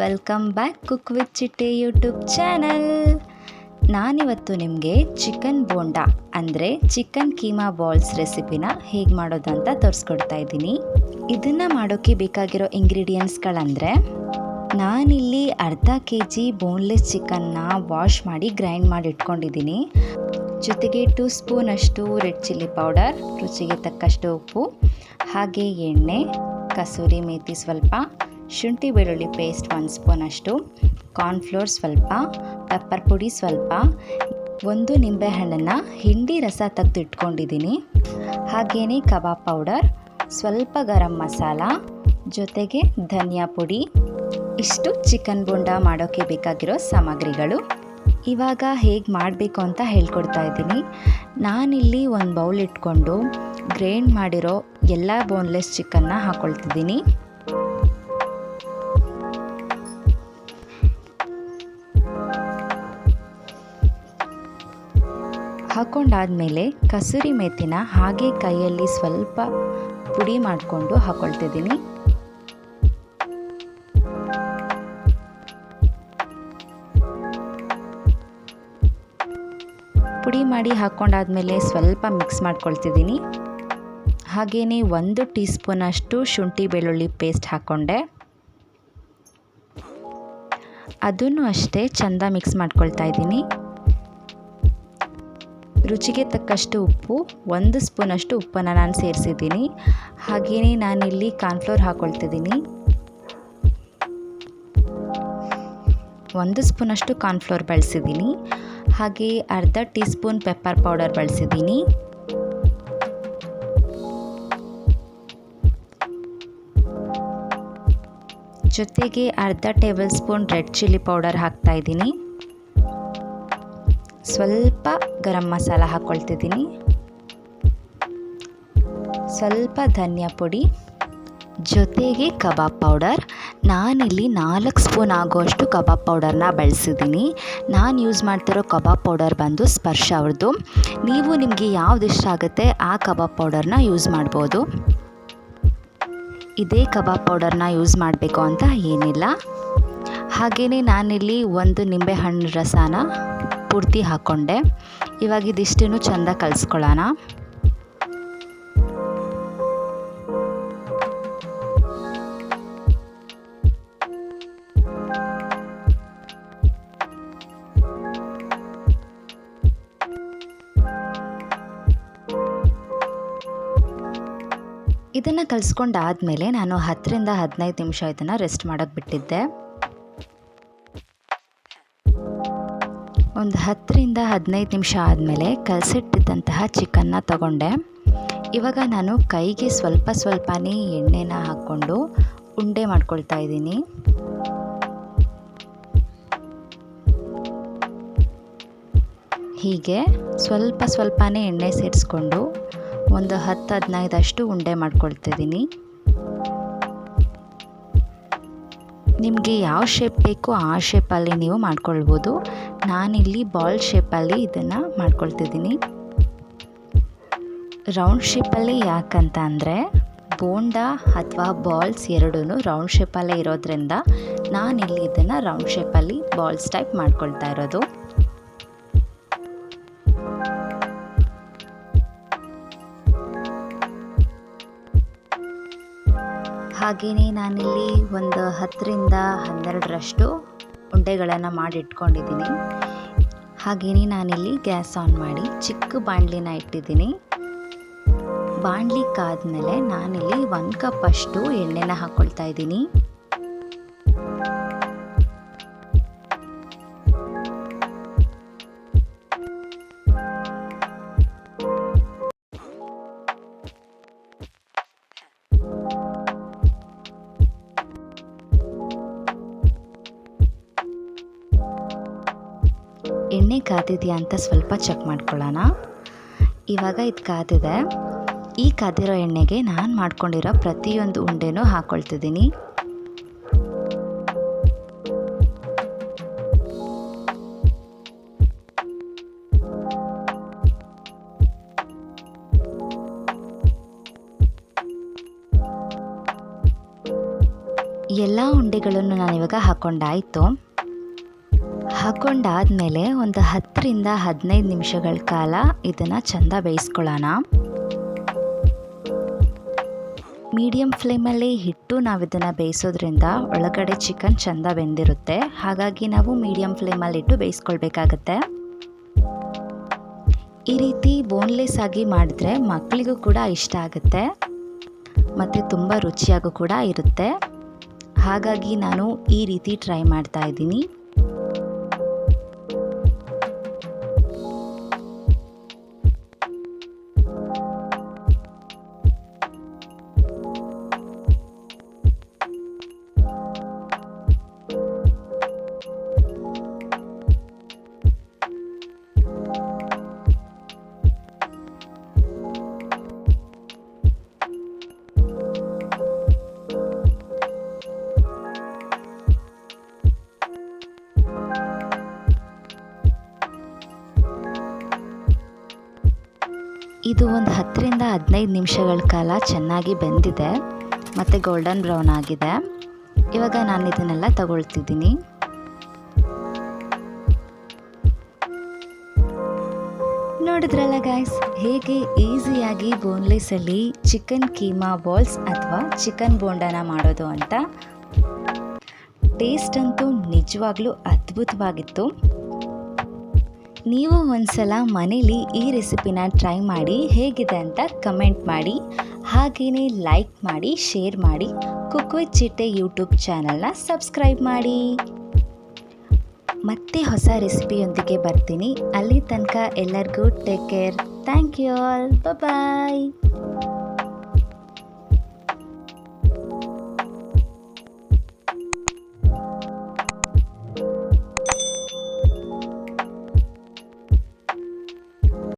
Welcome back cook with Chitte YouTube channel. ನಾನಿವತ್ತು ನಿಮಗೆ chicken bonda ಅಂದರೆ ಚಿಕನ್ ಕೀಮಾ ಬಾಲ್ಸ್ ರೆಸಿಪಿನ ಹೇಗೆ ಮಾಡೋದಂತ ತೋರಿಸ್ಕೊಡ್ತಾ ಇದ್ದೀನಿ. ಇದನ್ನು ಮಾಡೋಕ್ಕೆ ಬೇಕಾಗಿರೋ ಇಂಗ್ರೀಡಿಯೆಂಟ್ಸ್ಗಳಂದರೆ, ನಾನಿಲ್ಲಿ ಅರ್ಧ kg ಬೋನ್ಲೆಸ್ ಚಿಕನ್ನ ವಾಶ್ ಮಾಡಿ ಗ್ರೈಂಡ್ ಮಾಡಿ ಇಟ್ಕೊಂಡಿದ್ದೀನಿ. ಜೊತೆಗೆ 2 ಸ್ಪೂನ್ ಅಷ್ಟು ರೆಡ್ ಚಿಲ್ಲಿ ಪೌಡರ್, ರುಚಿಗೆ ತಕ್ಕಷ್ಟು ಉಪ್ಪು, ಹಾಗೆ ಎಣ್ಣೆ, ಕಸೂರಿ ಮೇಥಿ ಸ್ವಲ್ಪ, ಶುಂಠಿ ಬೆಳ್ಳುಳ್ಳಿ ಪೇಸ್ಟ್ 1 ಸ್ಪೂನ್ ಅಷ್ಟು, ಕಾರ್ನ್ಫ್ಲೋರ್ ಸ್ವಲ್ಪ, ಪೆಪ್ಪರ್ ಪುಡಿ ಸ್ವಲ್ಪ, 1 ನಿಂಬೆಹಣ್ಣನ್ನು ಹಿಂಡಿ ರಸ ತೆಗೆದು ಇಟ್ಕೊಂಡಿದ್ದೀನಿ, ಹಾಗೆಯೇ ಕಬಾಬ್ ಪೌಡರ್, ಸ್ವಲ್ಪ ಗರಂ ಮಸಾಲ, ಜೊತೆಗೆ ಧನಿಯಾ ಪುಡಿ. ಇಷ್ಟು ಚಿಕನ್ ಬೋಂಡಾ ಮಾಡೋಕ್ಕೆ ಬೇಕಾಗಿರೋ ಸಾಮಗ್ರಿಗಳು. ಇವಾಗ ಹೇಗೆ ಮಾಡಬೇಕು ಅಂತ ಹೇಳ್ಕೊಡ್ತಾ ಇದ್ದೀನಿ. ನಾನಿಲ್ಲಿ ಒಂದು ಬೌಲ್ ಇಟ್ಕೊಂಡು ಗ್ರೈಂಡ್ ಮಾಡಿರೋ ಎಲ್ಲ ಬೋನ್ಲೆಸ್ ಚಿಕನ್ನ ಹಾಕ್ಕೊಳ್ತಿದ್ದೀನಿ. ಹಾಕ್ಕೊಂಡಾದಮೇಲೆ ಕಸೂರಿ ಮೇಥಿನ ಹಾಗೆ ಕೈಯಲ್ಲಿ ಸ್ವಲ್ಪ ಪುಡಿ ಮಾಡಿಕೊಂಡು ಹಾಕ್ಕೊಳ್ತಿದ್ದೀನಿ. ಪುಡಿ ಮಾಡಿ ಹಾಕ್ಕೊಂಡಾದ್ಮೇಲೆ ಸ್ವಲ್ಪ ಮಿಕ್ಸ್ ಮಾಡ್ಕೊಳ್ತಿದ್ದೀನಿ. ಹಾಗೆಯೇ 1 ಟೀ ಸ್ಪೂನ್ ಅಷ್ಟು ಶುಂಠಿ ಬೆಳ್ಳುಳ್ಳಿ ಪೇಸ್ಟ್ ಹಾಕ್ಕೊಂಡೆ. ಅದನ್ನು ಅಷ್ಟೇ ಚೆಂದ ಮಿಕ್ಸ್ ಮಾಡ್ಕೊಳ್ತಾ ಇದ್ದೀನಿ. ರುಚಿಗೆ ತಕ್ಕಷ್ಟು ಉಪ್ಪು, 1 ಸ್ಪೂನಷ್ಟು ಉಪ್ಪನ್ನು ನಾನು ಸೇರಿಸಿದ್ದೀನಿ. ಹಾಗೆಯೇ ನಾನಿಲ್ಲಿ ಕಾರ್ನ್ಫ್ಲೋರ್ ಹಾಕ್ಕೊಳ್ತಿದ್ದೀನಿ. 1 ಸ್ಪೂನಷ್ಟು ಕಾರ್ನ್ಫ್ಲೋರ್ ಬಳಸಿದ್ದೀನಿ. ಹಾಗೆ ಅರ್ಧ ಟೀ ಸ್ಪೂನ್ ಪೆಪ್ಪರ್ ಪೌಡರ್ ಬಳಸಿದ್ದೀನಿ. ಜೊತೆಗೆ ಅರ್ಧ table spoon red chilli powder ಹಾಕ್ತಾಯಿದ್ದೀನಿ. ಸ್ವಲ್ಪ ಗರಂ ಮಸಾಲ ಹಾಕ್ಕೊಳ್ತಿದ್ದೀನಿ, ಸ್ವಲ್ಪ ಧನಿಯಾ ಪುಡಿ, ಜೊತೆಗೆ ಕಬಾಬ್ ಪೌಡರ್. ನಾನಿಲ್ಲಿ 4 ಸ್ಪೂನ್ ಆಗೋಷ್ಟು ಕಬಾಬ್ ಪೌಡರ್ನ ಬಳಸಿದ್ದೀನಿ. ನಾನು ಯೂಸ್ ಮಾಡ್ತಿರೋ ಕಬಾಬ್ ಪೌಡರ್ ಬಂದು ಸ್ಪರ್ಶ ಅವ್ರದ್ದು. ನೀವು ನಿಮಗೆ ಯಾವ್ದು ಇಷ್ಟ ಆಗುತ್ತೆ ಆ ಕಬಾಬ್ ಪೌಡರ್ನ ಯೂಸ್ ಮಾಡ್ಬೋದು. ಇದೇ ಕಬಾಬ್ ಪೌಡರ್ನ ಯೂಸ್ ಮಾಡಬೇಕು ಅಂತ ಏನಿಲ್ಲ. ಹಾಗೆಯೇ ನಾನಿಲ್ಲಿ 1 ನಿಂಬೆಹಣ್ಣು ರಸನ ಪೂರ್ತಿ ಹಾಕ್ಕೊಂಡೆ. ಇವಾಗ ಇದಿಷ್ಟನ್ನು ಚೆಂದ ಕಲಿಸ್ಕೊಳ್ಳೋಣ. ಇದನ್ನು ಕಲಿಸ್ಕೊಂಡಾದಮೇಲೆ ನಾನು 10ರಿಂದ 15 ನಿಮಿಷ ಇದನ್ನು ರೆಸ್ಟ್ ಮಾಡೋಕ್ಕೆ ಬಿಟ್ಟಿದ್ದೆ. ಒಂದು 10ರಿಂದ 15 ನಿಮಿಷ ಆದಮೇಲೆ ಕಲಸಿಟ್ಟಿದ್ದಂತಹ ಚಿಕನ್ನ ತಗೊಂಡೆ. ಇವಾಗ ನಾನು ಕೈಗೆ ಸ್ವಲ್ಪನೇ ಎಣ್ಣೆನ ಹಾಕ್ಕೊಂಡು ಉಂಡೆ ಮಾಡ್ಕೊಳ್ತಾ ಇದ್ದೀನಿ. ಹೀಗೆ ಸ್ವಲ್ಪನೇ ಎಣ್ಣೆ ಸೇರಿಸ್ಕೊಂಡು ಒಂದು 10-15 ಅಷ್ಟು ಉಂಡೆ ಮಾಡ್ಕೊಳ್ತಿದ್ದೀನಿ. ನಿಮಗೆ ಯಾವ ಶೇಪ್ ಬೇಕೋ ಆ ಶೇಪಲ್ಲಿ ನೀವು ಮಾಡ್ಕೊಳ್ಬೋದು. ನಾನಿಲ್ಲಿ ಬಾಲ್ ಶೇಪಲ್ಲಿ ಇದನ್ನು ಮಾಡ್ಕೊಳ್ತಿದ್ದೀನಿ. ರೌಂಡ್ ಶೇಪಲ್ಲಿ ಯಾಕಂತ ಅಂದರೆ ಬೋಂಡಾ ಅಥವಾ ಬಾಲ್ಸ್ ಎರಡೂ ರೌಂಡ್ ಶೇಪಲ್ಲೇ ಇರೋದ್ರಿಂದ ನಾನಿಲ್ಲಿ ಇದನ್ನು ರೌಂಡ್ ಶೇಪಲ್ಲಿ ಬಾಲ್ಸ್ ಟೈಪ್ ಮಾಡ್ಕೊಳ್ತಾ ಇರೋದು. ಹಾಗೆಯೇ ನಾನಿಲ್ಲಿ ಒಂದು 10ರಿಂದ 12ರಷ್ಟು ಉಂಡೆಗಳನ್ನು ಮಾಡಿಟ್ಕೊಂಡಿದ್ದೀನಿ. ಹಾಗೆಯೇ ನಾನಿಲ್ಲಿ ಗ್ಯಾಸ್ ಆನ್ ಮಾಡಿ ಚಿಕ್ಕ ಬಾಣಲಿನ ಇಟ್ಟಿದ್ದೀನಿ. ಬಾಣಲಿ ಕಾದ್ಮೇಲೆ ನಾನಿಲ್ಲಿ 1 ಕಪ್ ಅಷ್ಟು ಎಣ್ಣೆನ ಹಾಕ್ಕೊಳ್ತಾ ಇದ್ದೀನಿ. ಎಣ್ಣೆ ಕಾದಿದೆಯಾ ಅಂತ ಸ್ವಲ್ಪ ಚೆಕ್ ಮಾಡ್ಕೊಳ್ಳೋಣ. ಇವಾಗ ಇದು ಕಾದಿದೆ. ಈ ಕಾದಿರೋ ಎಣ್ಣೆಗೆ ನಾನು ಮಾಡ್ಕೊಂಡಿರೋ ಪ್ರತಿಯೊಂದು ಉಂಡೆನೂ ಹಾಕ್ಕೊಳ್ತಿದ್ದೀನಿ. ಎಲ್ಲ ಉಂಡೆಗಳನ್ನು ನಾನಿವಾಗ ಹಾಕ್ಕೊಂಡಾಯಿತು. ಹಾಕ್ಕೊಂಡಾದಮೇಲೆ ಒಂದು 10ರಿಂದ 15 ನಿಮಿಷಗಳ ಕಾಲ ಇದನ್ನು ಚೆಂದ ಬೇಯಿಸ್ಕೊಳ್ಳೋಣ. ಮೀಡಿಯಮ್ ಫ್ಲೇಮಲ್ಲಿ ಇಟ್ಟು ನಾವು ಇದನ್ನು ಬೇಯಿಸೋದ್ರಿಂದ ಒಳಗಡೆ ಚಿಕನ್ ಚೆಂದ ಬೆಂದಿರುತ್ತೆ. ಹಾಗಾಗಿ ನಾವು ಮೀಡಿಯಮ್ ಫ್ಲೇಮಲ್ಲಿಟ್ಟು ಬೇಯಿಸ್ಕೊಳ್ಬೇಕಾಗತ್ತೆ. ಈ ರೀತಿ ಬೋನ್ಲೆಸ್ ಆಗಿ ಮಾಡಿದ್ರೆ ಮಕ್ಕಳಿಗೂ ಕೂಡ ಇಷ್ಟ ಆಗುತ್ತೆ ಮತ್ತು ತುಂಬ ರುಚಿಯಾಗೂ ಕೂಡ ಇರುತ್ತೆ. ಹಾಗಾಗಿ ನಾನು ಈ ರೀತಿ ಟ್ರೈ ಮಾಡ್ತಾ ಇದ್ದೀನಿ. ಇದು ಒಂದು 10ರಿಂದ 15 ನಿಮಿಷಗಳ ಕಾಲ ಚೆನ್ನಾಗಿ ಬೆಂದಿದೆ ಮತ್ತು ಗೋಲ್ಡನ್ ಬ್ರೌನ್ ಆಗಿದೆ. ಇವಾಗ ನಾನು ಇದನ್ನೆಲ್ಲ ತಗೊಳ್ತಿದ್ದೀನಿ. ನೋಡಿದ್ರಲ್ಲ ಗೈಸ್, ಹೇಗೆ ಈಸಿಯಾಗಿ ಬೋನ್ಲೆಸ್ಸಲ್ಲಿ ಚಿಕನ್ ಕೀಮಾ ಬಾಲ್ಸ್ ಅಥವಾ ಚಿಕನ್ ಬೋಂಡಾನ ಮಾಡೋದು ಅಂತ. ಟೇಸ್ಟ್ ಅಂತೂ ನಿಜವಾಗ್ಲೂ ಅದ್ಭುತವಾಗಿತ್ತು. ನೀವು ಒಂದ್ಸಲ ಮನೇಲಿ ಈ ರೆಸಿಪಿನ ಟ್ರೈ ಮಾಡಿ ಹೇಗಿದೆ ಅಂತ ಕಮೆಂಟ್ ಮಾಡಿ. ಹಾಗೆಯೇ ಲೈಕ್ ಮಾಡಿ, ಶೇರ್ ಮಾಡಿ. ಕುಕ್ ವಿತ್ ಚಿಟ್ಟೆ ಯೂಟ್ಯೂಬ್ ಚಾನಲ್ನ ಸಬ್ಸ್ಕ್ರೈಬ್ ಮಾಡಿ. ಮತ್ತೆ ಹೊಸ ರೆಸಿಪಿಯೊಂದಿಗೆ ಬರ್ತೀನಿ. ಅಲ್ಲಿ ತನಕ ಎಲ್ಲರಿಗೂ take care. Thank you all. Bye.